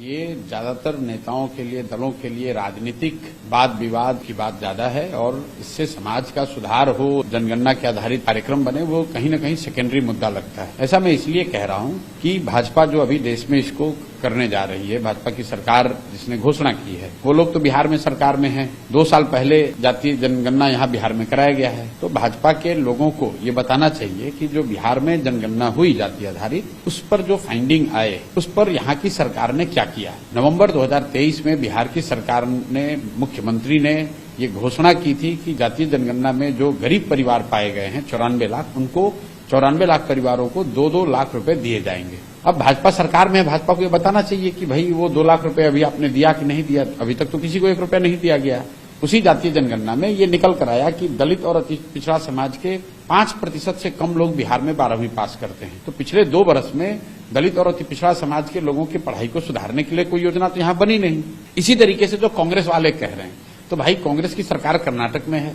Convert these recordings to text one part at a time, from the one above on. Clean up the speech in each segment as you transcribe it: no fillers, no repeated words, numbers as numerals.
ये ज्यादातर नेताओं के लिए, दलों के लिए राजनीतिक वाद विवाद की बात ज्यादा है और इससे समाज का सुधार हो, जनगणना के आधारित कार्यक्रम बने, वो कहीं न कहीं सेकेंडरी मुद्दा लगता है। ऐसा मैं इसलिए कह रहा हूं कि भाजपा जो अभी देश में इसको करने जा रही है, भाजपा की सरकार जिसने घोषणा की है, वो लोग तो बिहार में सरकार में हैं। 2 साल पहले जातीय जनगणना यहाँ बिहार में कराया गया है। तो भाजपा के लोगों को ये बताना चाहिए कि जो बिहार में जनगणना हुई जाति आधारित, उस पर जो फाइंडिंग आए, उस पर यहाँ की सरकार ने क्या किया। नवंबर 2023 में बिहार की सरकार ने, मुख्यमंत्री ने ये घोषणा की थी कि जातीय जनगणना में जो गरीब परिवार पाए गए हैं 94 लाख, उनको 94 लाख परिवारों को 2-2 लाख रुपए दिए जाएंगे। अब भाजपा सरकार में, भाजपा को ये बताना चाहिए कि भाई वो 2 लाख रुपए अभी आपने दिया कि नहीं दिया। अभी तक तो किसी को 1 रुपया नहीं दिया गया। उसी जातीय जनगणना में ये निकल कर आया कि दलित और अति पिछड़ा समाज के 5% से कम लोग बिहार में 12वीं पास करते हैं। तो पिछले 2 वर्ष में दलित और अति पिछड़ा समाज के लोगों की पढ़ाई को सुधारने के लिए कोई योजना तो यहाँ बनी नहीं। इसी तरीके से जो कांग्रेस वाले कह रहे हैं, तो भाई कांग्रेस की सरकार कर्नाटक में है,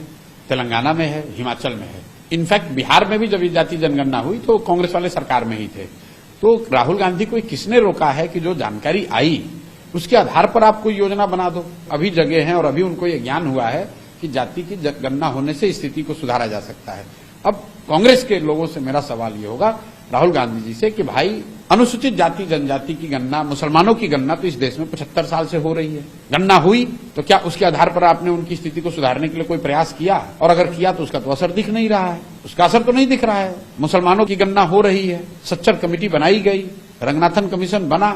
तेलंगाना में है, हिमाचल में है। इनफैक्ट बिहार में भी जब जातीय जनगणना हुई तो कांग्रेस वाले सरकार में ही थे। तो राहुल गांधी को किसने रोका है कि जो जानकारी आई उसके आधार पर आप कोई योजना बना दो। अभी जगह है और अभी उनको ये ज्ञान हुआ है कि जाति की गणना होने से स्थिति को सुधारा जा सकता है। अब कांग्रेस के लोगों से मेरा सवाल ये होगा, राहुल गांधी जी से, कि भाई अनुसूचित जाति जनजाति की गणना, मुसलमानों की गणना तो इस देश में 75 साल से हो रही है। गणना हुई तो क्या उसके आधार पर आपने उनकी स्थिति को सुधारने के लिए कोई प्रयास किया? और अगर किया तो उसका तो असर दिख नहीं रहा है। उसका असर तो नहीं दिख रहा है। मुसलमानों की गणना हो रही है, सच्चर कमेटी बनाई गई, रंगनाथन कमीशन बना,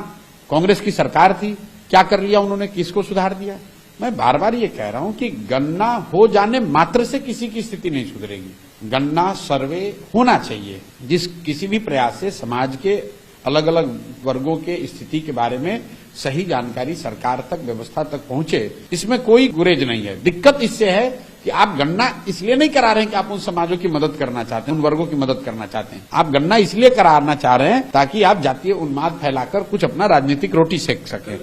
कांग्रेस की सरकार थी, क्या कर लिया उन्होंने, किसको सुधार दिया? मैं बार बार ये कह रहा हूं कि गणना हो जाने मात्र से किसी की स्थिति नहीं सुधरेगी। गणना, सर्वे होना चाहिए, जिस किसी भी प्रयास से समाज के अलग अलग वर्गों के स्थिति के बारे में सही जानकारी सरकार तक, व्यवस्था तक पहुंचे। इसमें कोई गुरेज नहीं है। दिक्कत इससे है कि आप गणना इसलिए नहीं करा रहे हैं कि आप उन समाजों की मदद करना चाहते हैं, उन वर्गों की मदद करना चाहते हैं। आप गणना इसलिए कराना चाह रहे हैं ताकि आप जातीय उन्माद फैलाकर कुछ अपना राजनीतिक रोटी सेक सकें।